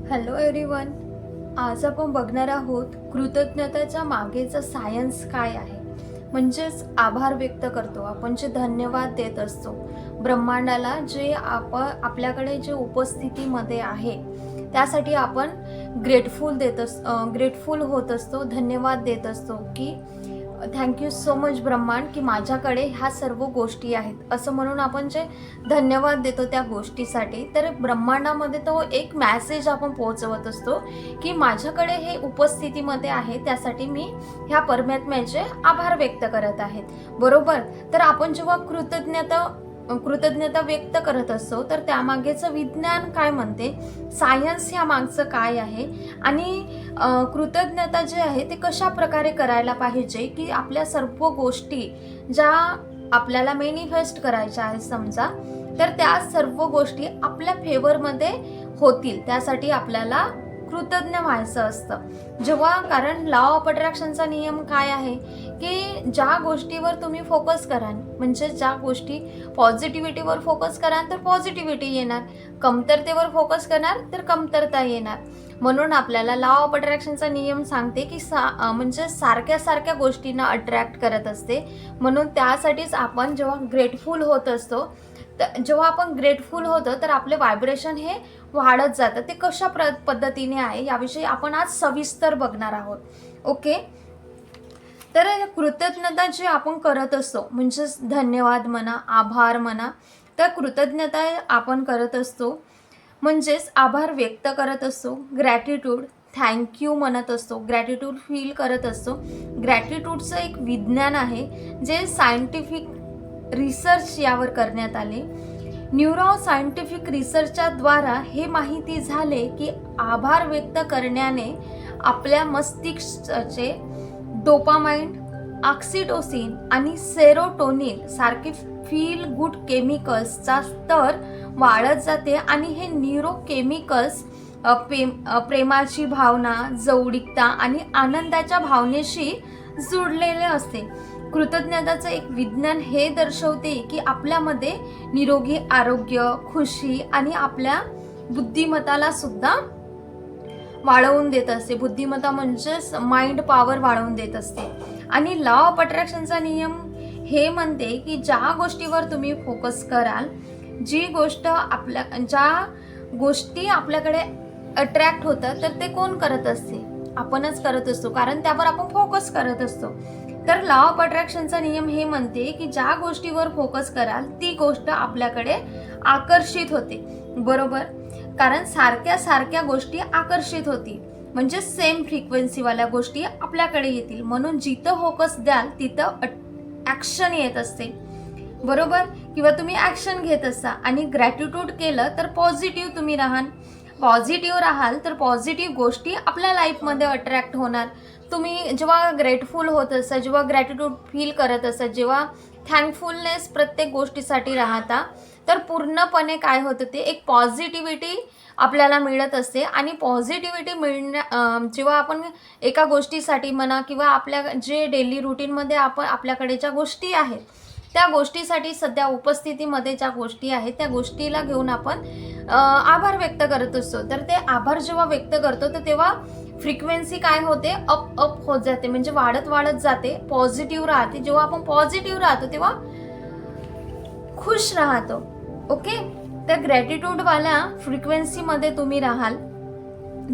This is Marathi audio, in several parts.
Hello everyone. आज आपण बघणार आहोत कृतज्ञतेच्या मागेचं सायन्स काय आहे. म्हणजेच आभार व्यक्त करतो आपण, जे धन्यवाद देत असतो ब्रह्मांडाला, जे आपल्याकडे जे उपस्थितीमध्ये आहे त्यासाठी आपण ग्रेटफुल होत असतो, धन्यवाद देत असतो की थँक्यू सो मच ब्रह्मांड की माझ्याकडे ह्या सर्व गोष्टी आहेत, असं म्हणून आपण जे धन्यवाद देतो त्या गोष्टीसाठी. तर ब्रह्मांडामध्ये तो एक मॅसेज आपण पोहोचवत असतो की माझ्याकडे हे उपस्थितीमध्ये आहे, त्यासाठी मी ह्या परमात्म्याचे आभार व्यक्त करत आहेत. बरोबर. तर आपण जेव्हा कृतज्ञता व्यक्त करत असतो तर त्यामागेचं विज्ञान काय म्हणते, सायन्स ह्या मागचं काय आहे, आणि कृतज्ञता जे आहे ते कशा प्रकारे करायला पाहिजे की आपल्या सर्व गोष्टी ज्या आपल्याला मॅनिफेस्ट करायच्या आहेत समजा, तर त्या सर्व गोष्टी आपल्या फेवरमध्ये होतील. त्यासाठी आपल्याला कृतज्ञ व्हायचं असतं जेव्हा, कारण लॉ ऑफ अट्रॅक्शनचा नियम काय आहे की ज्या गोष्टीवर तुम्ही फोकस कराल, म्हणजे ज्या गोष्टी पॉझिटिव्हिटीवर फोकस कराल तर पॉझिटिव्हिटी येणार, कमतरतेवर फोकस करणार तर कमतरता येणार. म्हणून आपल्याला लॉ ऑफ अट्रॅक्शनचा नियम सांगते की म्हणजे सारख्या गोष्टींना अट्रॅक्ट करत असते. म्हणून त्यासाठीच आपण जेव्हा ग्रेटफुल होत असतो, तर जेव्हा आपण ग्रेटफुल होतो तर आपले व्हायब्रेशन हे वाढत जातं. ते कशा पद्धतीने आहे याविषयी आपण आज सविस्तर बघणार आहोत. ओके. तर कृतज्ञता जे आपण करत असतो, म्हणजेच धन्यवाद म्हणा, आभार म्हणा, तर कृतज्ञता आपण करत असतो, म्हणजेच आभार व्यक्त करत असतो, ग्रॅटिट्यूड, थँक्यू म्हणत असतो, ग्रॅटिट्यूड फील करत असतो. ग्रॅटिट्यूडचं एक विज्ञान आहे जे सायंटिफिक रिसर्च यावर करण्यात आले. न्यूरो सायंटिफिक रिसर्चच्या द्वारा हे माहिती झाले की आभार व्यक्त करण्याने आपल्या मस्तिष्काचे डोपामाइन, ऑक्सिटोसिन आणि सेरोटोनिन सारखे फील गुड केमिकल्सचा स्तर वाढत जाते, आणि हे न्यूरो केमिकल्स प्रेमाची भावना, जवळीकता आणि आनंदाच्या भावनेशी जुळलेले असते. कृतज्ञताचं एक विज्ञान हे दर्शवते की आपल्यामध्ये निरोगी आरोग्य, खुशी आणि आपल्या बुद्धिमत्ताला सुद्धा वाढवून देत असते. बुद्धिमत्ता म्हणजेच माइंड पॉवर वाढवून देत असते. आणि लॉ ऑफ अट्रॅक्शनचा नियम हे म्हणते की ज्या गोष्टीवर तुम्ही फोकस कराल, ज्या गोष्टी आपल्याकडे अट्रॅक्ट होतात, तर ते कोण करत असते, आपणच करत असतो, कारण त्यावर आपण फोकस करत असतो. तर लॉ ऑफ अट्रॅक्शनचा नियम हे म्हणते की ज्या गोष्टीवर फोकस कराल ती गोष्ट आपल्याकडे आकर्षित होते. बरोबर. कारण सारख्या गोष्टी आकर्षित होतील, म्हणजे सेम फ्रिक्वेन्सीवाल्या गोष्टी आपल्याकडे येतील. म्हणून जिथं फोकस द्याल तिथं ॲक्शन येत असते. बरोबर. किंवा तुम्ही ॲक्शन घेत असता. आणि ग्रॅटिट्यूड केलं तर पॉझिटिव्ह तुम्ही राहाल तर पॉझिटिव्ह गोष्टी आपल्या लाईफमध्ये अट्रॅक्ट होणार. तुम्ही जेव्हा ग्रेटफुल होत असता, जेव्हा ग्रॅटिट्यूड फील करत असता, जेव्हा थँकफुलनेस प्रत्येक गोष्टीसाठी राहता, तर पूर्णपणे काय होतं, ते एक पॉझिटिव्हिटी आपल्याला मिळत असते. आणि पॉझिटिव्हिटी जेव्हा आपण एका गोष्टीसाठी म्हणा किंवा आपल्या जे डेली रुटीनमध्ये आपल्याकडे ज्या गोष्टी आहेत त्या गोष्टीसाठी, सध्या उपस्थितीमध्ये ज्या गोष्टी आहेत त्या गोष्टीला घेऊन आपण आभार व्यक्त करत असतो. तर ते आभार जेव्हा व्यक्त करतो तर तेव्हा फ्रिक्वेन्सी काय होते, अप होत जाते, म्हणजे वाढत जाते, पॉझिटिव्ह राहते. जेव्हा आपण पॉझिटिव्ह राहतो तेव्हा खुश राहतो. ओके. तर ग्रॅटिट्यूडवाल्या फ्रिक्वेन्सीमध्ये तुम्ही राहाल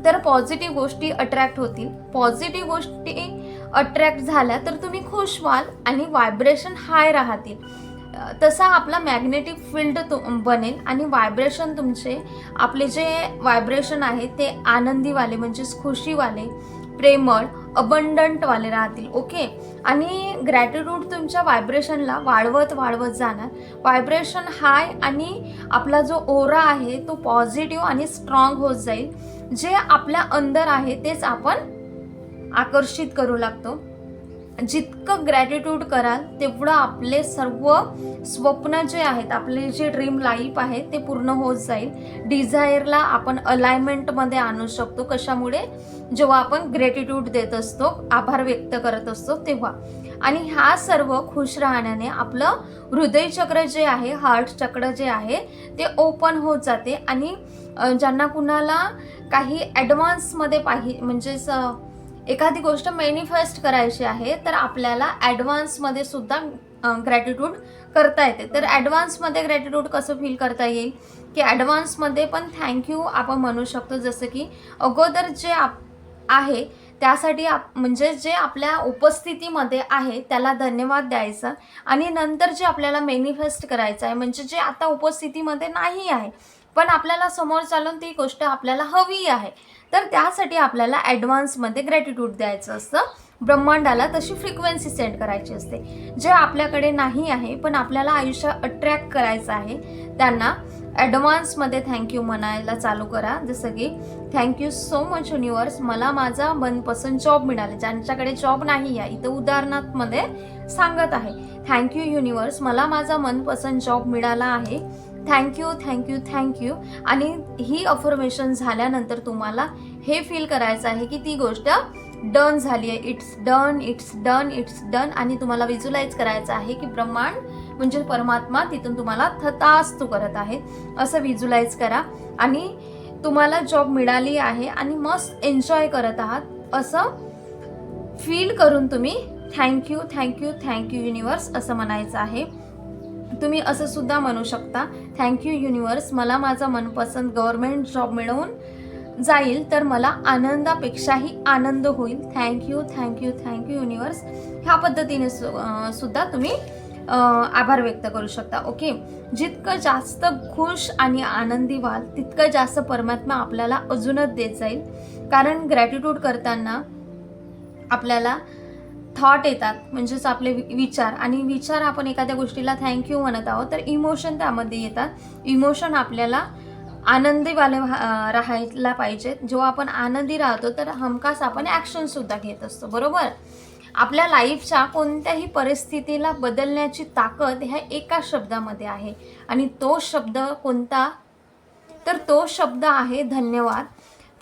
तर पॉझिटिव्ह गोष्टी अट्रॅक्ट होतील. पॉझिटिव्ह गोष्टी अट्रॅक्ट झाल्या तर तुम्ही खुश व्हाल आणि व्हायब्रेशन हाय राहतील. तसा आपला मॅग्नेटिक फील्ड बनेल आणि व्हायब्रेशन तुमचे, आपले जे व्हायब्रेशन आहे ते आनंदीवाले, म्हणजेच खुशीवाले, प्रेमळ, अबंडंटवाले राहतील. ओके. आणि ग्रॅटिट्यूड तुमच्या व्हायब्रेशनला वाढवत जाणार. व्हायब्रेशन हाय आणि आपला जो ओरा आहे तो पॉझिटिव्ह आणि स्ट्रॉंग होत जाईल. जे आपल्या अंदर आहे तेच आपण आकर्षित करू लागतो. जितकं ग्रॅटिट्यूड कराल तेवढं आपले सर्व स्वप्न जे आहेत, आपले जे ड्रीम लाईफ आहे ते पूर्ण होत जाईल. डिझायरला आपण अलाइनमेंटमध्ये आणू शकतो. कशामुळे, जेव्हा आपण ग्रॅटिट्यूड देत असतो, आभार व्यक्त करत असतो तेव्हा. आणि हा सर्व खुश राहण्याने आपलं हृदय चक्र जे आहे, हार्ट चक्र जे आहे ते ओपन होत जाते. आणि ज्यांना कुणाला काही ॲडव्हान्समध्ये म्हणजेच एखादी गोष्ट मॅनिफेस्ट करायची आहे तर आपल्याला ॲडव्हान्समध्ये सुद्धा ग्रॅटिट्यूड करता येते. तर ॲडव्हान्समध्ये ग्रॅटिट्यूड कसं फील करता येईल की ॲडव्हान्समध्ये पण थँक्यू आपण म्हणू शकतो. जसं की अगोदर जे आहे त्यासाठी म्हणजे जे आपल्या उपस्थितीमध्ये आहे त्याला धन्यवाद द्यायचा. आणि नंतर जे आपल्याला मॅनिफेस्ट करायचं आहे, म्हणजे जे आता उपस्थितीमध्ये नाही आहे पण आपल्याला समोर चालून ती गोष्ट आपल्याला हवी आहे, तर त्यासाठी आपल्याला ॲडव्हान्समध्ये ग्रॅटिट्यूड द्यायचं असतं. ब्रह्मांडाला तशी फ्रिक्वेन्सी सेंड करायची असते. जे आपल्याकडे नाही आहे पण आपल्याला आयुष्यात अट्रॅक्ट करायचं आहे त्यांना ॲडव्हान्समध्ये थँक्यू म्हणायला चालू करा. जसं की थँक्यू सो मच युनिवर्स, मला माझा मनपसंत जॉब मिळाला. ज्यांच्याकडे जॉब नाही आहे, इथं उदाहरणामध्ये सांगत आहे, थँक्यू युनिवर्स, मला माझा मनपसंत जॉब मिळाला आहे. Thank you thank you thank you. आणि ही अफर्मेशन झाल्यानंतर तुम्हाला हे फील करायचं आहे की ती गोष्ट डन झाली आहे. It's done, it's done, it's done. आणि तुम्हाला व्हिज्युअलाइज करायचं आहे की ब्रह्मांड म्हणजे परमात्मा तिथून तुम्हाला तथास्तु करत आहे असं व्हिज्युअलाइज करा. आणि तुम्हाला जॉब मिळाली आहे आणि मस्त एन्जॉय करत आहात असं फील करून तुम्ही थँक्यू थँक्यू थँक्यू युनिवर्स असं म्हणायचं आहे. तुम्ही असं सुद्धा म्हणू शकता, थँक्यू युनिवर्स, मला माझा मनपसंत गव्हर्नमेंट जॉब मिळवून जाईल तर मला आनंदापेक्षाही आनंद होईल. Thank you thank you thank you universe. ह्या पद्धतीने सुद्धा तुम्ही आभार व्यक्त करू शकता. ओके. जितकं जास्त खुश आणि आनंदी व्हाल तितकं जास्त परमात्मा आपल्याला अजूनच देत जाईल. कारण ग्रॅटिट्यूड करताना आपल्याला थॉट येतात, म्हणजेच आपले विचार, आणि विचार आपण एखाद्या गोष्टीला थँक्यू म्हणत आहोत तर इमोशन त्यामध्ये येतात. इमोशन आपल्याला आनंदीवाले राहायला पाहिजेत. जेव्हा आपण आनंदी राहतो तर हमखास आपण ॲक्शनसुद्धा घेत असतो, बरोबर. आपल्या लाईफच्या कोणत्याही परिस्थितीला बदलण्याची ताकद ह्या एका शब्दामध्ये आहे. आणि तो शब्द कोणता, तर तो शब्द आहे धन्यवाद.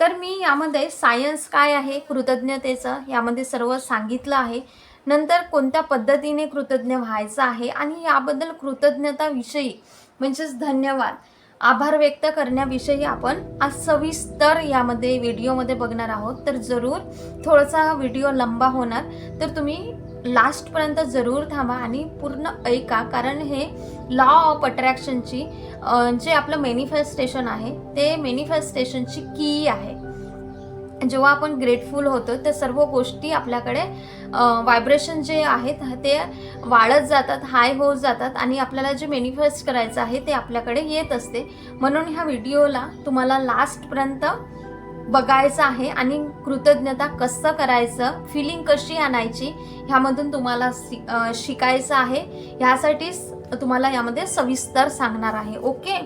तर मी यामध्ये सायन्स काय आहे कृतज्ञतेचं यामध्ये सर्व सांगितलं आहे. नंतर कोणत्या पद्धतीने कृतज्ञ व्हायचं आहे आणि याबद्दल कृतज्ञताविषयी म्हणजेच धन्यवाद, आभार व्यक्त करण्याविषयी आपण आज सविस्तर यामध्ये व्हिडिओमध्ये बघणार आहोत. तर जरूर थोडासा व्हिडिओ लंबा होणार, तर तुम्ही लास्टपर्यंत जरूर थांबा आणि पूर्ण ऐका. कारण हे लॉ ऑफ अट्रॅक्शनची जे आपलं मॅनिफेस्टेशन आहे ते मॅनिफेस्टेशनची की आहे. जेव्हा आपण ग्रेटफुल होतो तर सर्व गोष्टी आपल्याकडे व्हायब्रेशन जे आहेत ते वाढत जातात, हाय होत जातात आणि आपल्याला जे मॅनिफेस्ट करायचं आहे ते आपल्याकडे येत असते. म्हणून ह्या व्हिडिओला तुम्हाला लास्टपर्यंत बघायचं आहे आणि कृतज्ञता कसं करायचं, फिलिंग कशी आणायची ह्यामधून तुम्हाला शिकायचं आहे. ह्यासाठीच तुम्हाला यामध्ये सविस्तर सांगणार आहे. ओके.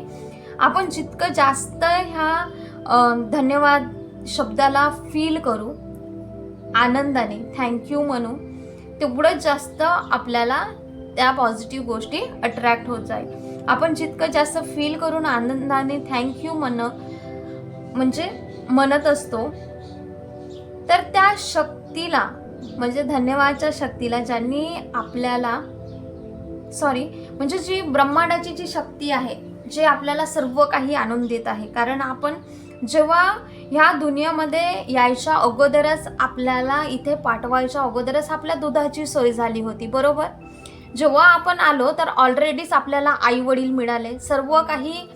आपण जितकं जास्त ह्या धन्यवाद शब्दाला फील करू, आनंदाने थँक्यू म्हणू, तेवढंच जास्त आपल्याला त्या पॉझिटिव्ह गोष्टी अट्रॅक्ट होत जाईल. आपण जितकं जास्त फील करून आनंदाने थँक्यू म्हणजे म्हणत असतो तर त्या शक्तीला म्हणजे धन्यवादच्या शक्तीला ज्यांनी आपल्याला म्हणजे जी ब्रह्मांडाची जी शक्ती आहे जे आपल्याला सर्व काही आणून देत आहे. कारण आपण जेव्हा ह्या दुनियामध्ये यायच्या अगोदरच आपल्याला इथे पाठवायच्या अगोदरच आपल्या दुधाची सोय झाली होती, बरोबर. जेव्हा आपण आलो तर ऑलरेडीच आपल्याला आई वडील मिळाले, सर्व काही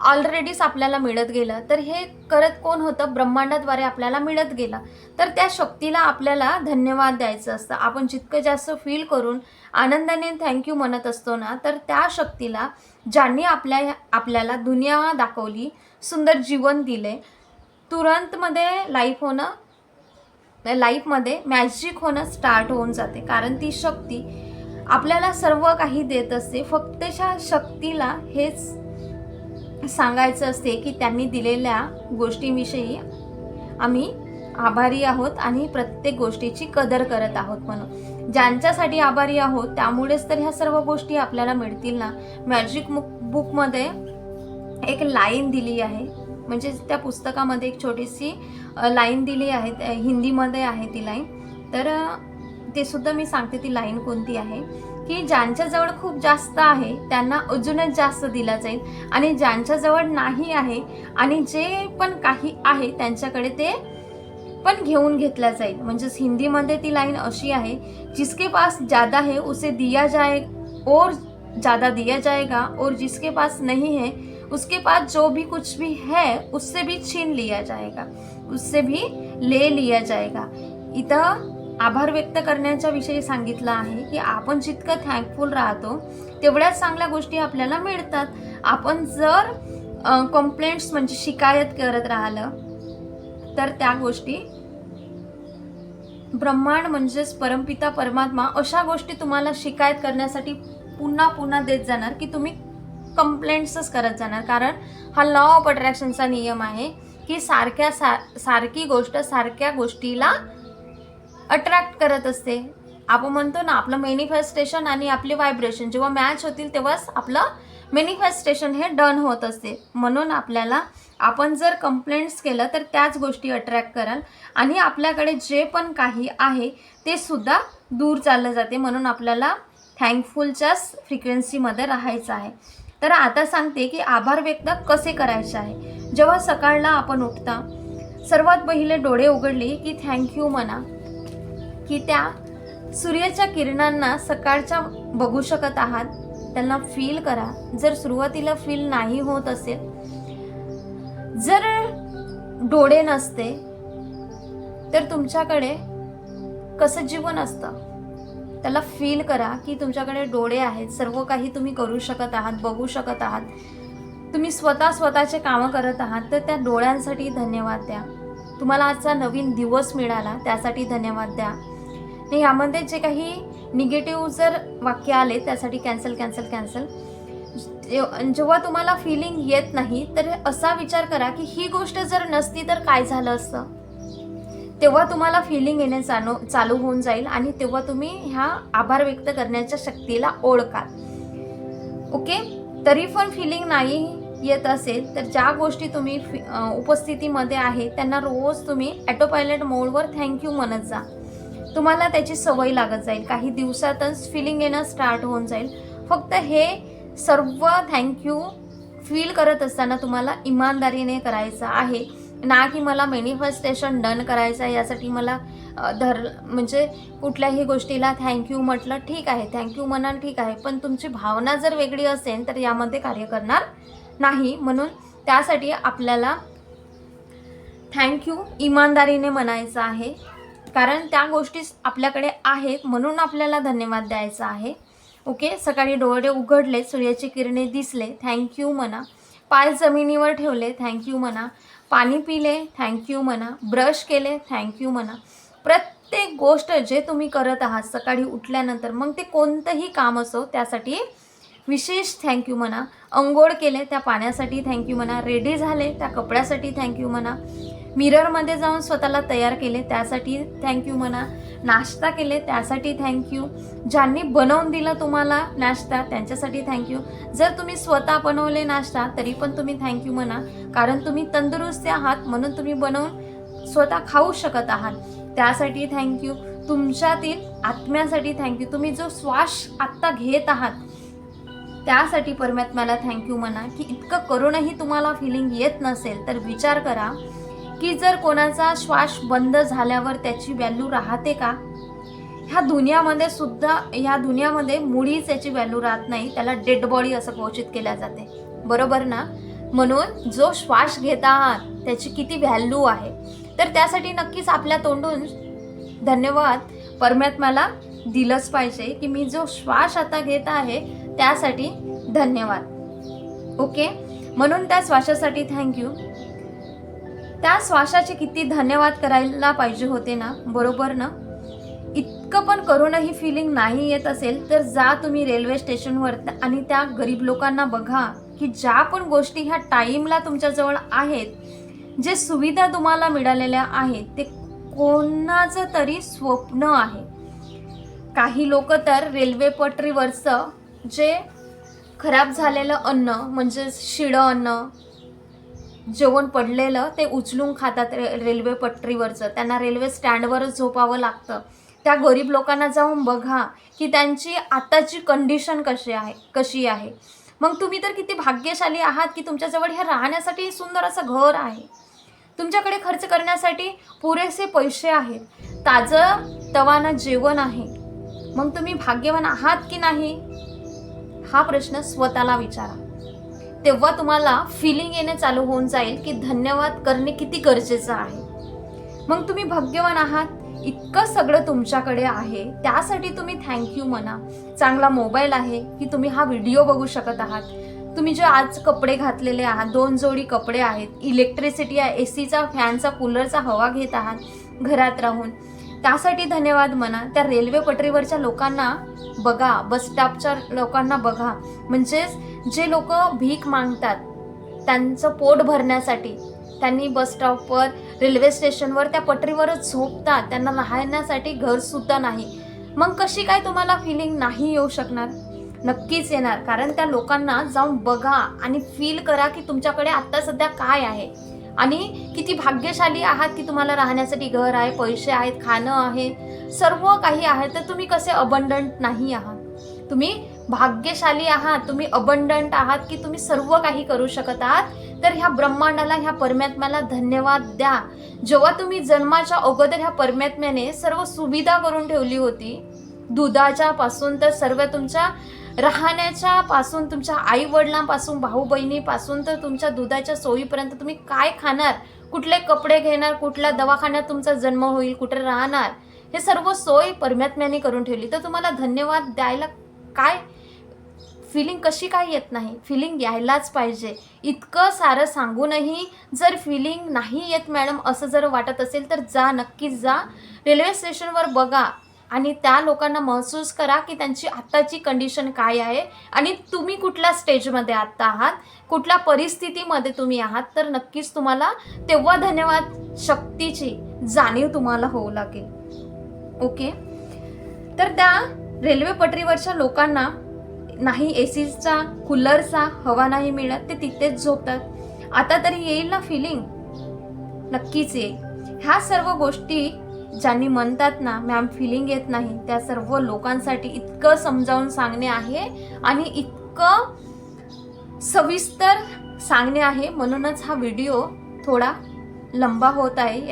ऑलरेडीच आपल्याला मिळत गेलं. तर हे करत कोण होतं, ब्रह्मांडाद्वारे आपल्याला मिळत गेलं. तर त्या शक्तीला आपल्याला धन्यवाद द्यायचं असतं. आपण जितकं जास्त फील करून आनंदाने थँक्यू म्हणत असतो ना, तर त्या शक्तीला ज्यांनी आपल्याला दुनिया दाखवली, सुंदर जीवन दिले, तुरंतमध्ये लाईफमध्ये मॅजिक होणं स्टार्ट होऊन जाते. कारण ती शक्ती आपल्याला सर्व काही देत असते. फक्त त्या शक्तीला हेच सांगायचं असते की त्यांनी दिलेल्या गोष्टींविषयी आम्ही आभारी आहोत आणि प्रत्येक गोष्टीची कदर करत आहोत. म्हणून ज्यांच्यासाठी आभारी आहोत त्यामुळेच तर ह्या सर्व गोष्टी आपल्याला मिळतील ना. मॅजिक बुकमध्ये एक लाईन दिली आहे, म्हणजे त्या पुस्तकामध्ये एक छोटीशी लाईन दिली आहे, हिंदीमध्ये आहे ती लाईन. तर ते सुद्धा मी सांगते ती लाईन कोणती आहे, की ज्यांच्याजवळ खूप जास्त आहे त्यांना अजूनच जास्त दिला जाईल, आणि ज्यांच्याजवळ नाही आहे आणि जे पण काही आहे त्यांच्याकडे ते पण घेऊन घेतला जाईल. म्हणजेच हिंदीमध्ये ती लाईन अशी आहे, जिसके पास ज़्यादा है उसे दिया जाए और ज़्यादा दिया जाएगा, और जिसके पास नहीं है उसके पास जो भी कुछ भी है उससे भी छीन लिया जाएगा, उससे भी ले लिया जाएगा. इथं आभार व्यक्त करण्याच्या विषयी सांगितलं आहे की आपण जितकं थँकफुल राहतो तेवढ्याच चांगल्या गोष्टी आपल्याला मिळतात. आपण जर कंप्लेंट्स म्हणजे शिकायत करत राहिलं तर त्या गोष्टी ब्रह्मांड म्हणजेच परमपिता परमात्मा अशा गोष्टी तुम्हाला शिकायत करण्यासाठी पुन्हा पुन्हा देत जाणार की तुम्ही कंप्लेंट्सच करत जाणार. कारण हा लॉ ऑफ अट्रॅक्शनचा नियम आहे की सारखी गोष्ट सारख्या गोष्टीला अट्रॅक्ट करत असते. आपण म्हणतो ना, आपलं मॅनिफेस्टेशन आणि आपली व्हायब्रेशन जेव्हा मॅच होतील तेव्हाच आपलं मॅनिफेस्टेशन हे डन होत असते. म्हणून आपल्याला आपण जर कंप्लेंट्स केलं तर त्याच गोष्टी अट्रॅक्ट कराल आणि आपल्याकडे जे पण काही आहे ते सुद्धा दूर चाललं जाते. म्हणून आपल्याला थँकफुलच्याच फ्रिक्वेन्सीमध्ये राहायचं आहे. तर आता सांगते की आभार व्यक्त कसे करायचे आहे. जेव्हा सकाळला आपण उठता सर्वात पहिले डोळे उघडले की थँक्यू म्हणा, की त्या सूर्याच्या किरणांना सकाळच्या बघू शकत आहात, त्यांना फील करा. जर सुरुवातीला फील नाही होत असेल, जर डोळे नसते तर तुमच्याकडे कसं जीवन असतं त्याला फील करा की तुमच्याकडे डोळे आहेत, सर्व काही तुम्ही करू शकत आहात, बघू शकत आहात, तुम्ही स्वतःचे कामं करत आहात. तर त्या डोळ्यांसाठी धन्यवाद द्या. तुम्हाला आजचा नवीन दिवस मिळाला त्यासाठी धन्यवाद द्या. ह्यामध्ये जे काही निगेटिव्ह जर वाक्य आले त्यासाठी कॅन्सल. जेव्हा तुम्हाला फिलिंग येत नाही तर असा विचार करा की ही गोष्ट जर नसती तर काय झालं असतं. तेव्हा तुम्हाला फिलिंग येणे चालू होऊन जाईल आणि तेव्हा तुम्ही ह्या आभार व्यक्त करण्याच्या शक्तीला ओळखाल. ओके. तरी पण फिलिंग नाही येत असेल तर ज्या गोष्टी तुम्ही उपस्थितीमध्ये आहे त्यांना रोज तुम्ही ऑटो पायलट मोडवर थँक्यू म्हणत जा. तुम्हाला त्याची सवय लागत जाईल. काही दिवसातच फिलिंग येणं स्टार्ट होऊन जाईल. फक्त हे सर्व थँक्यू फील करत असताना तुम्हाला इमानदारीने करायचं आहे, ना की मला मॅनिफेस्टेशन डन करायचं आहे यासाठी मला म्हणजे कुठल्याही गोष्टीला थँक्यू म्हटलं ठीक आहे, थँक्यू म्हणाल ठीक आहे, पण तुमची भावना जर वेगळी असेल तर यामध्ये कार्य करणार नाही. म्हणून त्यासाठी आपल्याला थँक्यू इमानदारीने म्हणायचं आहे, कारण त्या गोष्टी आपल्याकडे आहेत म्हणून आपल्याला धन्यवाद द्यायचा आहे. ओके. सकाळी डोळे उघडले, सूर्याची किरणे दिसले, थँक्यू म्हणा. पाय जमिनीवर ठेवले, थँक्यू म्हणा. पाणी पिले, थँक्यू म्हणा. ब्रश केले, थँक्यू म्हणा. प्रत्येक गोष्ट जे तुम्ही करत आहात सकाळी उठल्यानंतर, मग ते कोणतंही काम असो त्यासाठी विशेष थँक्यू म्हणा. अंघोळ केले त्या पाण्यासाठी थँक्यू म्हणा. रेडी झाले त्या कपड्यासाठी थँक्यू म्हणा. मिररमध्ये जाऊन स्वतःला तयार केले त्यासाठी थँक्यू म्हणा. नाश्ता केले त्यासाठी थँक्यू. ज्यांनी बनवून दिला तुम्हाला नाश्ता त्यांच्यासाठी थँक्यू. जर तुम्ही स्वतः बनवले नाश्ता तरी पण तुम्ही थँक्यू म्हणा, कारण तुम्ही तंदुरुस्त आहात म्हणून तुम्ही बनवून स्वतः खाऊ शकत आहात त्यासाठी थँक्यू. तुमच्यातील आत्म्यासाठी थँक्यू. तुम्ही जो श्वास आत्ता घेत आहात त्यासाठी परमात्म्याला थँक्यू म्हणा. की इतकं करूनही तुम्हाला फिलिंग येत नसेल तर विचार करा की जर कोणाचा श्वास बंद झाल्यावर त्याची व्हॅल्यू राहते का? ह्या दुनियामध्ये मुळीच याची व्हॅल्यू राहत नाही. त्याला डेड बॉडी असं घोषित केल्या जाते, बरोबर ना? म्हणून जो श्वास घेत आहात त्याची किती व्हॅल्यू आहे, तर त्यासाठी नक्कीच आपल्या तोंडून धन्यवाद परमात्म्याला दिलंच पाहिजे की मी जो श्वास आता घेत आहे त्यासाठी धन्यवाद. ओके. म्हणून त्या श्वासासाठी थँक्यू. त्या श्वासाचे किती धन्यवाद करायला पाहिजे होते ना, बरोबर ना? इतकं पण करूनही फिलिंग नाही येत असेल तर जा तुम्ही रेल्वे स्टेशनवर आणि त्या गरीब लोकांना बघा की ज्या पण गोष्टी ह्या टाईमला तुमच्याजवळ आहेत, जे सुविधा तुम्हाला मिळालेल्या आहेत ते कोणाचं तरी स्वप्न आहे. काही लोक तर रेल्वे पटरीवरचं जे खराब झालेलं अन्न म्हणजे शिळं अन्न जेवण पडलेलं ते उचलून खातात रेल्वे पटरीवरचं. त्यांना रेल्वे स्टँडवरच झोपावं लागतं. त्या गरीब लोकांना जाऊन बघा की त्यांची आताची कंडिशन कशी आहे. मग तुम्ही तर किती भाग्यशाली आहात की तुमच्याजवळ हे राहण्यासाठी सुंदर असं घर आहे, तुमच्याकडे खर्च करण्यासाठी पुरेसे पैसे आहेत, ताजं तवानं जेवण आहे. मग तुम्ही भाग्यवान आहात की नाही, हा प्रश्न स्वतःला विचारा. तेव्हा तुम्हाला फिलिंग येणे चालू होऊन जाईल की धन्यवाद करणे किती गरजेचं आहे. मग तुम्ही भाग्यवान आहात, इतकं सगळं तुमच्याकडे आहे, त्यासाठी तुम्ही थँक्यू म्हणा. चांगला मोबाईल आहे की तुम्ही हा व्हिडिओ बघू शकत आहात, तुम्ही जे आज कपडे घातलेले आहात, 2 जोडी कपडे आहेत, इलेक्ट्रिसिटी आहे, एसीचा, फॅनचा, कूलरचा हवा घेत आहात घरात राहून, त्यासाठी धन्यवाद म्हणा. त्या रेल्वे पटरीवरच्या लोकांना बघा, बस स्टॉपच्या लोकांना बघा, म्हणजेच जे लोक भीक मागतात त्यांचं पोट भरण्यासाठी त्यांनी बस स्टॉपवर, रेल्वे स्टेशनवर, त्या पटरीवरच झोपतात, त्यांना राहण्यासाठी घरसुद्धा नाही. मग कशी काय तुम्हाला फिलिंग नाही येऊ शकणार? नक्कीच येणार, कारण त्या लोकांना जाऊन बघा आणि फील करा की तुमच्याकडे आत्ता सध्या काय आहे आणि किती भाग्यशाली आहात की तुम्हाला राहण्यासाठी घर आहे, पैसे आहेत, खाणं आहे, सर्व काही आहे. तर तुम्ही कसे अबंडंट नाही आहात? तुम्ही भाग्यशाली आहात, तुम्ही अबंडंट आहात की तुम्ही सर्व काही करू शकत आहात. तर ह्या ब्रह्मांडाला, ह्या परमात्म्याला धन्यवाद द्या. जेव्हा तुम्ही जन्माच्या अगोदर ह्या परमात्म्याने सर्व सुविधा करून ठेवली होती, दुधाच्या पासून तर सर्व तुमच्या राहण्याच्या पासून, तुमच्या आई वडिलांपासून, भाऊ बहिणीपासून तर तुमच्या दुधाच्या सोयीपर्यंत, तुम्ही काय खाणार, कुठले कपडे घेणार, कुठल्या दवाखान्यात तुमचा जन्म होईल, कुठे राहणार, हे सर्व सोय परमात्म्याने करून ठेवली. तर तुम्हाला धन्यवाद द्यायला काय फिलिंग कशी काय येत नाही? फिलिंग यायलाच पाहिजे. इतकं सारं सांगूनही जर फिलिंग नाही येत मॅडम असं जर वाटत असेल तर जा, नक्कीच जा, रेल्वे स्टेशनवर बघा आणि त्या लोकांना महसूस करा की त्यांची आत्ताची कंडिशन काय आहे आणि तुम्ही कुठल्या स्टेजमध्ये आत्ता आहात, कुठल्या परिस्थितीमध्ये तुम्ही आहात. तर नक्कीच तुम्हाला तेव्हा धन्यवाद शक्तीची जाणीव तुम्हाला होऊ लागेल. ओके, तर त्या रेल्वे पटरीवरच्या लोकांना नाही एसीचा, कूलरचा हवा नाही मिळत, ते तिथेच झोपतात. आता तरी येईल ना फिलिंग? नक्कीच येईल. ह्या सर्व गोष्टी ज्यांनी म्हणतात ना मॅम फिलिंग येत नाही, त्या सर्व लोकांसाठी इतकं समजावून सांगणे आहे आणि इतकं सविस्तर सांगणे आहे, म्हणूनच हा व्हिडिओ थोडा लंबा होत आहे.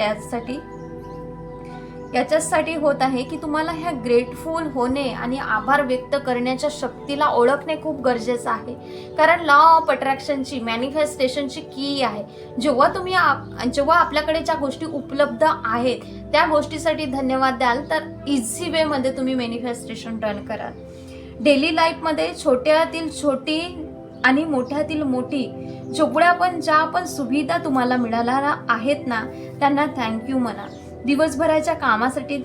याच्यासाठी होत आहे की तुम्हाला ह्या ग्रेटफुल होणे आणि आभार व्यक्त करण्याच्या शक्तीला ओळखणे खूप गरजेचं आहे. कारण लॉ ऑफ अट्रॅक्शनची, मॅनिफेस्टेशनची की आहे. जेव्हा आपल्याकडे ज्या गोष्टी उपलब्ध आहेत त्या गोष्टीसाठी धन्यवाद द्याल तर इझी वेमध्ये तुम्ही मॅनिफेस्टेशन डन कराल. डेली लाईफमध्ये छोट्यातील छोटी आणि मोठ्यातील मोठी ज्या पण सुविधा तुम्हाला मिळाल्या आहेत ना, त्यांना थँक्यू म्हणा. दिवसभराच्या कामासाठी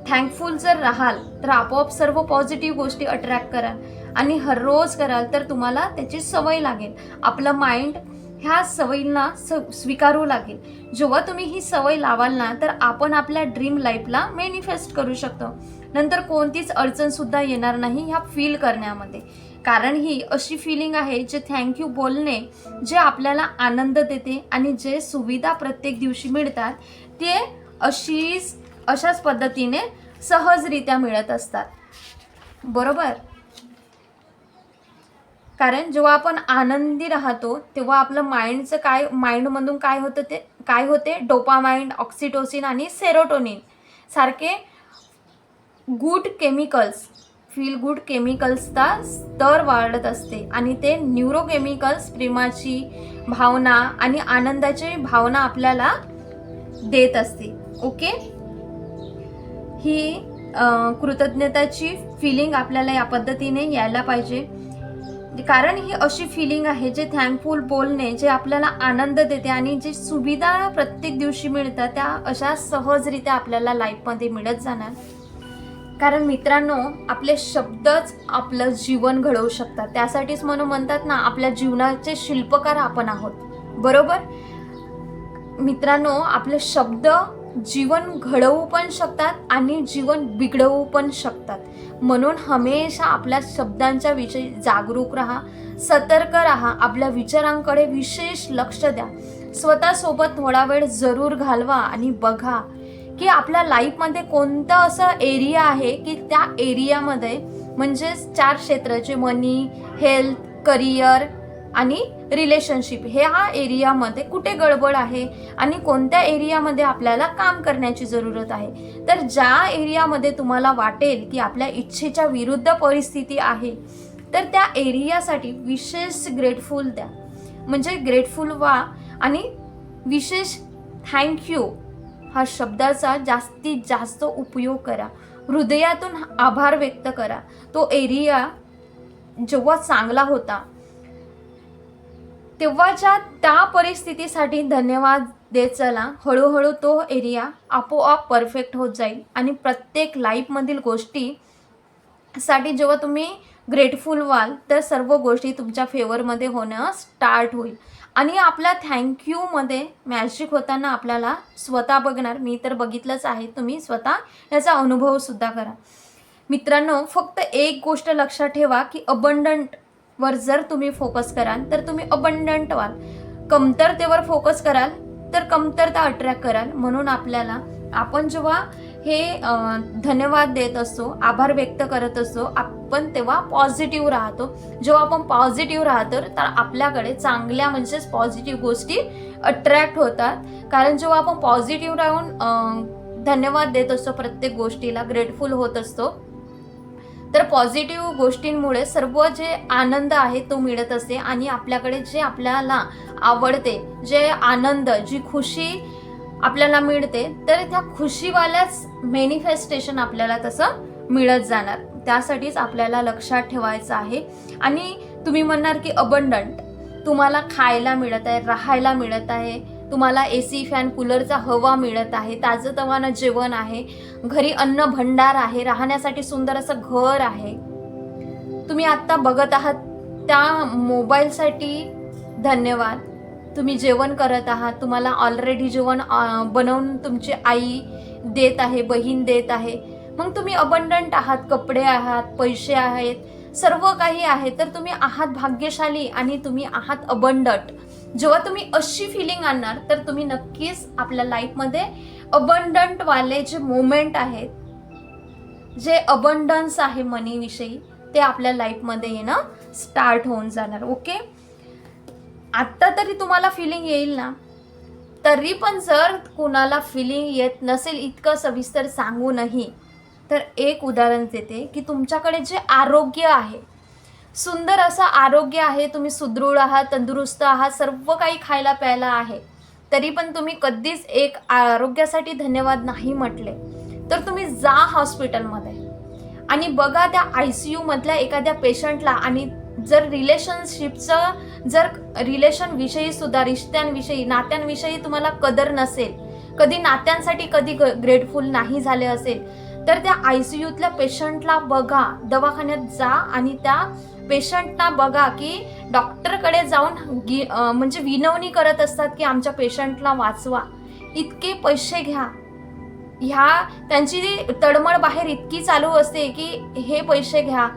थँकफुल जर राहाल तर आपोआप सर्व पॉझिटिव्ह गोष्टी अट्रॅक्ट कराल आणि हर रोज कराल तर तुम्हाला त्याची सवय लागेल. आपलं माइंड ह्या सवयींना स्वीकारू लागेल. जेव्हा तुम्ही ही सवय लावाल ना तर आपण आपल्या ड्रीम लाईफला मॅनिफेस्ट करू शकतो. नंतर कोणतीच अडचण सुद्धा येणार नाही ह्या फील करण्यामध्ये. कारण ही अशी फिलिंग आहे जे थँक्यू बोलणे, जे आपल्याला आनंद देते आणि जे सुविधा प्रत्येक दिवशी मिळतात ते अशाच पद्धतीने सहजरित्या मिळत असतात. बरोबर? कारण जेव्हा आपण आनंदी राहतो तेव्हा आपलं माइंडमधून काय होते डोपामाइन, ऑक्सिटोसिन आणि सेरोटोनिन सारखे गुड केमिकल्स, फील गुड केमिकल्सचा स्तर वाढत असते आणि ते न्यूरोकेमिकल्स प्रेमाची भावना आणि आनंदाची भावना आपल्याला देत असते. ओके, ही कृतज्ञताची फिलिंग आपल्याला या पद्धतीने यायला पाहिजे. कारण ही अशी फिलिंग आहे जे थँकफुल बोलणे, जे आपल्याला आनंद देते आणि जे सुविधा प्रत्येक दिवशी मिळतात त्या अशा सहजरित्या आपल्याला लाईफमध्ये मिळत जाणार. कारण मित्रांनो, आपले शब्दच आपलं जीवन घडवू शकतात. त्यासाठीच म्हणून म्हणतात ना, आपल्या जीवनाचे शिल्पकार आपण आहोत. बरोबर मित्रांनो, आपले शब्द जीवन घडवू पण शकतात आणि जीवन बिघडवू पण शकतात. म्हणून हमेशा आपल्या शब्दांच्या विषयी जागरूक राहा, सतर्क राहा, आपल्या विचारांकडे विशेष लक्ष द्या. स्वतःसोबत थोडा वेळ जरूर घालवा आणि बघा की आपल्या लाईफमध्ये कोणतं असं एरिया आहे की त्या एरियामध्ये म्हणजेच 4 क्षेत्राचे मनी, हेल्थ, करिअर आणि रिलेशनशिप ह्या एरियामध्ये कुठे गडबड आहे आणि कोणत्या एरियामध्ये आपल्याला काम करण्याची जरूरत आहे. तर ज्या एरियामध्ये तुम्हाला वाटेल की आपल्या इच्छेच्या विरुद्ध परिस्थिती आहे तर त्या एरियासाठी विशेष ग्रेटफुल द्या, म्हणजे ग्रेटफुल व्हा आणि विशेष थँक्यू हा शब्दाचा जास्तीत जास्त उपयोग करा. हृदयातून आभार व्यक्त करा. तो एरिया जेव्हा चांगला होता तेव्हाच्या त्या परिस्थितीसाठी धन्यवाद देत चला. हळूहळू तो एरिया आपोआप परफेक्ट होत जाईल आणि प्रत्येक लाईफमधील गोष्टीसाठी जेव्हा तुम्ही ग्रेटफुल व्हाल तर सर्व गोष्टी तुमच्या फेवरमध्ये होणं स्टार्ट होईल. आणि आपल्या थँक्यूमध्ये मॅजिक होताना आपल्याला स्वतः बघणार, मी तर बघितलंच आहे, तुम्ही स्वतः याचा अनुभवसुद्धा करा. मित्रांनो, फक्त एक गोष्ट लक्षात ठेवा की अबंडंटवर जर तुम्ही फोकस कराल तर तुम्ही अबंडंट व्हाल. कमतरतेवर फोकस कराल तर कमतरता अट्रॅक्ट कराल. म्हणून आपण जेव्हा हे धन्यवाद देत असतो, आभार व्यक्त करत असतो, आपण तेव्हा पॉझिटिव्ह राहतो. जेव्हा आपण पॉझिटिव्ह राहतो तर आपल्याकडे चांगल्या म्हणजेच पॉझिटिव्ह गोष्टी अट्रॅक्ट होतात. कारण जेव्हा आपण पॉझिटिव्ह राहून धन्यवाद देत असतो, प्रत्येक गोष्टीला ग्रेटफुल होत असतो, तर पॉझिटिव्ह गोष्टींमुळे सर्व जे आनंद आहे तो मिळत असते आणि आपल्याकडे जे आपल्याला आवडते, जे आनंद, जी खुशी आपल्याला मिळते, तर त्या खुशीवाल्याच मॅनिफेस्टेशन आपल्याला तसं मिळत जाणार. त्यासाठीच आपल्याला लक्षात ठेवायचं आहे. आणि तुम्ही म्हणणार की अबंडंट, तुम्हाला खायला मिळत आहे, राहायला मिळत आहे, तुम्हाला AC, फॅन, कूलरचा हवा मिळत आहे, ताजंतवानं जेवण आहे, घरी अन्न भंडार आहे, राहण्यासाठी सुंदर असं घर आहे. तुम्ही आत्ता बघत आहात त्या मोबाईलसाठी धन्यवाद. तुम्ही जेवण करत आहात, तुम्हाला ऑलरेडी जेवण बनवून तुमची आई देत आहे, बहीण देत आहे, मग तुम्ही अबंडंट आहात. कपडे आहात, पैसे आहेत, सर्व काही आहे, तर तुम्ही आहात भाग्यशाली आणि तुम्ही आहात अबंडंट. जेव्हा तुम्ही अशी फिलिंग आणणार तर तुम्ही नक्कीच आपल्या लाईफमध्ये अबंडंट वाले जे मोमेंट आहेत, जे अबंडन्स आहे मनीविषयी, ते आपल्या लाईफमध्ये येणं स्टार्ट होऊन जाणार. ओके, आत्ता तरी तुम्हाला फिलिंग येईल ना? तरी पण जर कुणाला फिलिंग येत नसेल इतकं सविस्तर सांगूनही, तर एक उदाहरण देते की तुमच्याकडे जे आरोग्य आहे, सुंदर असं आरोग्य आहे, तुम्ही सुदृढ आहात, तंदुरुस्त आहात, सर्व काही खायला प्यायला आहे, तरी पण तुम्ही कधीच एक आरोग्यासाठी धन्यवाद नाही म्हटले, तर तुम्ही जा हॉस्पिटलमध्ये आणि बघा त्या ICU मधल्या एखाद्या पेशंटला. आणि जर रिलेशनशिपचं, जर रिलेशनविषयी सुद्धा, रिश्त्यांविषयी, नात्यांविषयी तुम्हाला कदर नसेल, कधी नात्यांसाठी कधी ग्रेटफुल नाही झाले असेल, तर त्या ICUतल्या पेशंटला बघा, दवाखान्यात जा आणि त्या पेशंटना बघा की डॉक्टरकडे जाऊन म्हणजे विनवणी करत असतात की आमच्या पेशंटला वाचवा, इतके पैसे घ्या. त्यांची तळमळ बाहेर इतकी चालू असते की हे पैसे घ्या,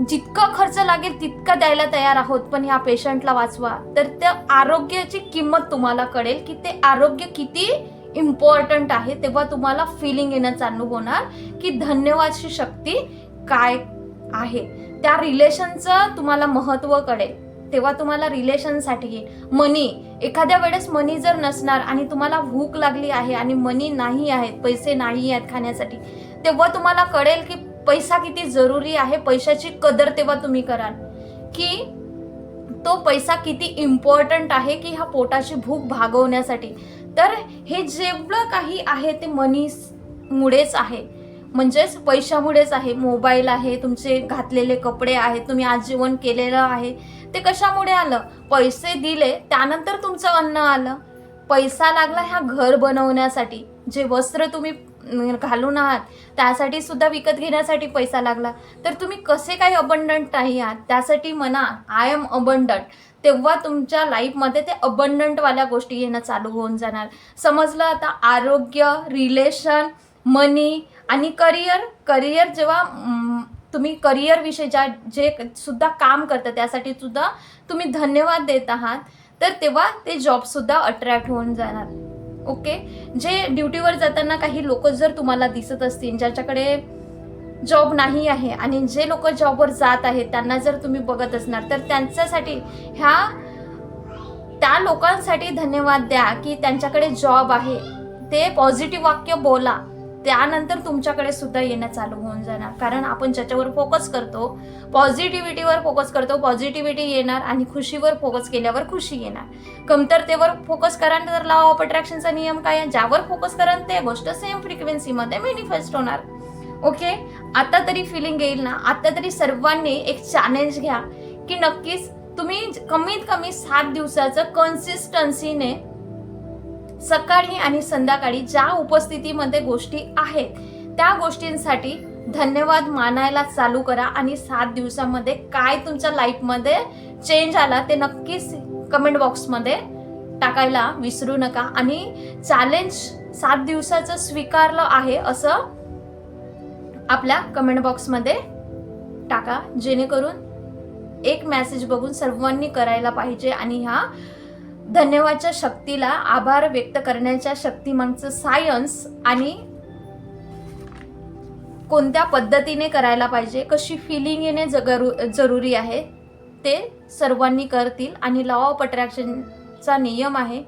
जितकं खर्च लागेल तितकं द्यायला तयार आहोत, पण ह्या पेशंटला वाचवा. तर त्या आरोग्याची किंमत तुम्हाला कळेल की ते आरोग्य किती इम्पॉर्टंट आहे. तेव्हा तुम्हाला फिलिंग येणं चालू होणार की धन्यवादची शक्ती काय आहे. त्या रिलेशनचं तुम्हाला महत्त्व कळेल. तेव्हा तुम्हाला रिलेशनसाठी मनी, एखाद्या वेळेस मनी जर नसणार आणि तुम्हाला भूक लागली आहे आणि मनी नाही आहेत, पैसे नाही आहेत खाण्यासाठी, तेव्हा तुम्हाला कळेल की पैसा किती जरुरी आहे. पैशाची कदर तेव्हा तुम्ही कराल की तो पैसा किती इम्पॉर्टंट आहे की ह्या पोटाची भूक भागवण्यासाठी. तर हे जेवढं काही आहे ते मनीमुळेच आहे, म्हणजेच पैशामुळेच आहे. मोबाईल आहे, तुमचे घातलेले कपडे आहेत, तुम्ही आज जेवण केलेलं आहे, ते कशामुळे आलं? पैसे दिले त्यानंतर तुमचं अन्न आलं. पैसा लागला ह्या घर बनवण्यासाठी, जे वस्त्र तुम्ही घालून आहात त्यासाठी सुद्धा विकत घेण्यासाठी पैसा लागला. तर तुम्ही कसे काही अबंडंट नाही आहात, त्यासाठी म्हणा आय एम अबंडंट. तेव्हा तुमच्या लाईफमध्ये ते अबंडंटवाल्या गोष्टी येणं चालू होऊन जाणार. समजलं आता? आरोग्य, रिलेशन, मनी आणि करिअर जेव्हा तुम्ही करिअरविषयी जे सुद्धा काम करता त्यासाठी सुद्धा तुम्ही धन्यवाद देत आहात, तर तेव्हा ते जॉबसुद्धा अट्रॅक्ट होऊन जाणार. ओके. जे ड्युटीवर जाताना काही लोक जर तुम्हाला दिसत असतील ज्याच्याकडे जॉब नाही आहे आणि जे लोक जॉबवर जात आहेत त्यांना जर तुम्ही बघत असणार तर त्यांच्यासाठी त्या लोकांसाठी धन्यवाद द्या की त्यांच्याकडे जॉब आहे. ते पॉझिटिव्ह वाक्य बोला, त्यानंतर तुमच्याकडे सुद्धा येणं चालू होऊन जाणार. कारण आपण ज्याच्यावर फोकस करतो, पॉझिटिव्हिटीवर फोकस करतो, पॉझिटिव्हिटी येणार आणि खुशीवर फोकस केल्यावर खुशी येणार. कमतरतेवर फोकस करा तर लॉ ऑफ अट्रॅक्शनचा नियम काय आहे, ज्यावर फोकस करा ते गोष्ट सेम फ्रिक्वेन्सीमध्ये मॅनिफेस्ट होणार. ओके. आता तरी फिलिंग येईल ना. आता तरी सर्वांनी एक चॅलेंज घ्या की नक्कीच तुम्ही कमीत कमी 7 दिवसाचं कन्सिस्टन्सीने सकाळी आणि संध्याकाळी ज्या उपस्थितीमध्ये गोष्टी आहेत त्या गोष्टींसाठी धन्यवाद मानायला चालू करा. आणि 7 दिवसामध्ये काय तुमच्या लाईफमध्ये चेंज आला ते नक्कीच कमेंट बॉक्समध्ये टाकायला विसरू नका. आणि चॅलेंज 7 दिवसाचं स्वीकारलं आहे असं आपल्या कमेंट बॉक्समध्ये टाका, जेणेकरून एक मेसेज बघून सर्वांनी करायला पाहिजे. आणि ह्या धन्यवादच्या शक्तीला, आभार व्यक्त करण्याच्या शक्तीमागचं सायन्स आणि कोणत्या पद्धतीने करायला पाहिजे, कशी फिलिंग येणे जरुरी आहे ते सर्वांनी करतील. आणि लॉ ऑफ अट्रॅक्शनचा नियम आहे,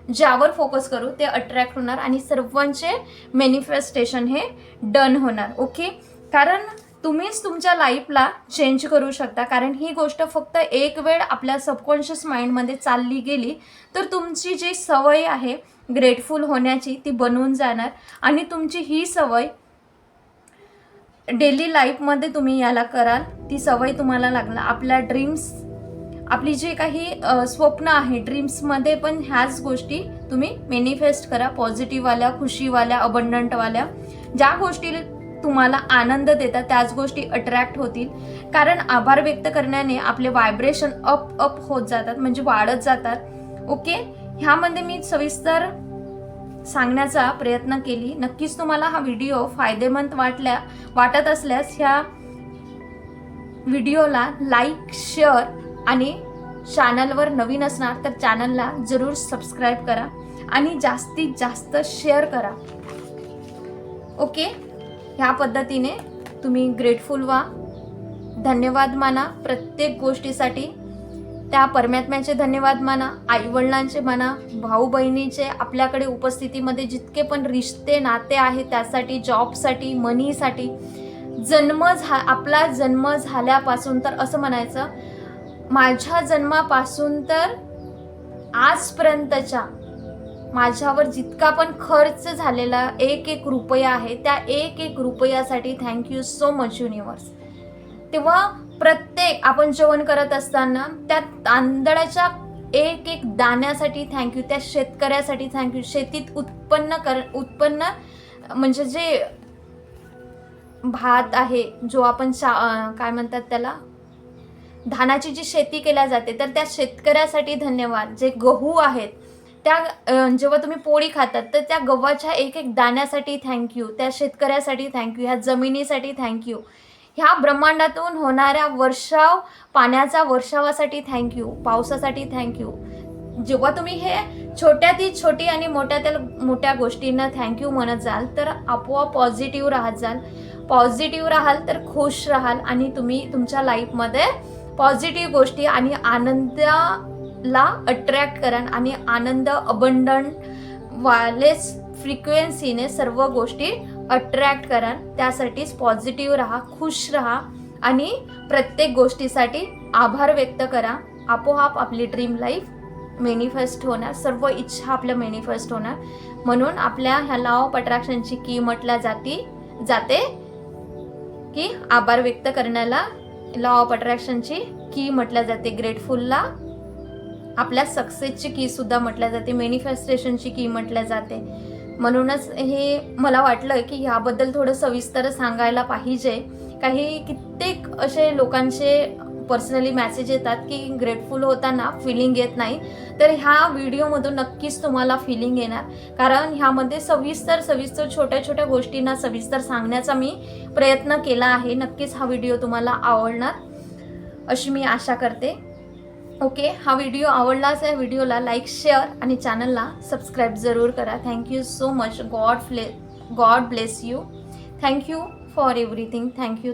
ज्यावर फोकस करू ते अट्रॅक्ट होणार आणि सर्वांचे मॅनिफेस्टेशन हे डन होणार. ओके. कारण तुम्हीच तुमच्या लाईफला चेंज करू शकता. कारण ही गोष्ट फक्त एक वेळ आपल्या सबकॉन्शियस माइंडमध्ये चालली गेली तर तुमची जी सवय आहे ग्रेटफुल होण्याची ती बनून जाणार. आणि तुमची ही सवय डेली लाईफमध्ये तुम्ही याला कराल, ती सवय तुम्हाला लागणार. आपल्या ड्रीम्स, आपली जी काही स्वप्न आहे ड्रीम्समध्ये पण ह्याच गोष्टी तुम्ही मॅनिफेस्ट करा. पॉझिटिव्हवाल्या, खुशीवाल्या, अबंडंटवाल्या. ज्या गोष्टी तुम्हाला आनंद देतात त्याच गोष्टी अट्रॅक्ट होतील. कारण आभार व्यक्त करण्याने आपले व्हायब्रेशन अप होत जातात, म्हणजे वाढत जातात. ओके. ह्यामध्ये मी सविस्तर सांगण्याचा प्रयत्न केली. नक्कीच तुम्हाला हा व्हिडिओ फायदेमंद वाटत असल्यास ह्या व्हिडिओला लाईक, शेअर आणि चॅनलवर नवीन असणार तर चॅनलला जरूर सबस्क्राईब करा आणि जास्तीत जास्त शेअर करा. ओके. ह्या पद्धतीने तुम्ही ग्रेटफुल व्हा, धन्यवाद माना प्रत्येक गोष्टीसाठी. त्या परमात्म्याचे धन्यवाद माना, आईवडिलांचे माना, भाऊ बहिणीचे, आपल्याकडे उपस्थितीमध्ये जितके पण रिश्ते नाते आहेत त्यासाठी, जॉबसाठी, मनीसाठी. आपला जन्म झाल्यापासून तर असं म्हणायचं, माझ्या जन्मापासून तर आजपर्यंतच्या माझ्यावर जितका पण खर्च झालेला 1-1 रुपया आहे त्या 1-1 रुपयासाठी थँक्यू सो मच युनिवर्स. तेव्हा प्रत्येक आपण जेवण करत असताना त्या तांदळाच्या 1-1 दाण्यासाठी थँक्यू, त्या शेतकऱ्यासाठी थँक्यू. शेतीत उत्पन्न म्हणजे जे भात आहे, जो आपण काय म्हणतात त्याला, धानाची जी शेती केल्या जाते तर त्या शेतकऱ्यासाठी धन्यवाद. जे गहू आहेत त्या जेव्हा तुम्ही पोळी खातात तर त्या गव्हाच्या 1-1 दाण्यासाठी थँक्यू, त्या शेतकऱ्यासाठी थँक्यू, ह्या जमिनीसाठी थँक्यू, ह्या ब्रह्मांडातून होणाऱ्या पाण्याचा वर्षावासाठी थँक्यू, पावसासाठी थँक्यू. जेव्हा तुम्ही हे छोट्यातील छोटी आणि मोठ्यातील मोठ्या गोष्टींना थँक्यू म्हणत जाल तर आपोआप पॉझिटिव्ह राहत जाल. पॉझिटिव्ह राहाल तर खुश राहाल आणि तुम्ही तुमच्या लाईफमध्ये पॉझिटिव्ह गोष्टी आणि आनंदाला अट्रॅक्ट कराल आणि आनंद अबंडंट वालेच फ्रिक्वेन्सीने सर्व गोष्टी अट्रॅक्ट कराल. त्यासाठीच पॉझिटिव्ह राहा, खुश राहा आणि प्रत्येक गोष्टीसाठी आभार व्यक्त करा. आपोआप आपली ड्रीम लाईफ मॅनिफेस्ट होणार, सर्व इच्छा आपल्या मॅनिफेस्ट होणार. म्हणून आपल्या ह्या लॉ ऑफ अट्रॅक्शनची की म्हटल्या जाते की आभार व्यक्त करण्याला लॉ ऑफ अट्रॅक्शनची की म्हटल्या जाते. ग्रेटफुलला आपल्या सक्सेसची की सुद्धा म्हटल्या जाते, मॅनिफेस्टेशनची की म्हटल्या जाते. म्हणूनच हे मला वाटलं की ह्याबद्दल थोडं सविस्तर सांगायला पाहिजे. कित्येक असे लोकांचे पर्सनली मेसेज येतात की ग्रेटफुल होताना फिलिंग येत नाही, तर ह्या व्हिडिओमधून नक्कीच तुम्हाला फिलिंग येणार. कारण ह्यामध्ये सविस्तर छोट्या छोट्या गोष्टींना सविस्तर सांगण्याचा मी प्रयत्न केला आहे. नक्कीच हा व्हिडिओ तुम्हाला आवडणार अशी मी आशा करते. ओके, हा व्हिडिओ आवडलाच आहे, व्हिडिओला लाईक शेअर आणि चॅनलला सबस्क्राईब जरूर करा. Thank you so much. God bless you. Thank you for everything. Thank you.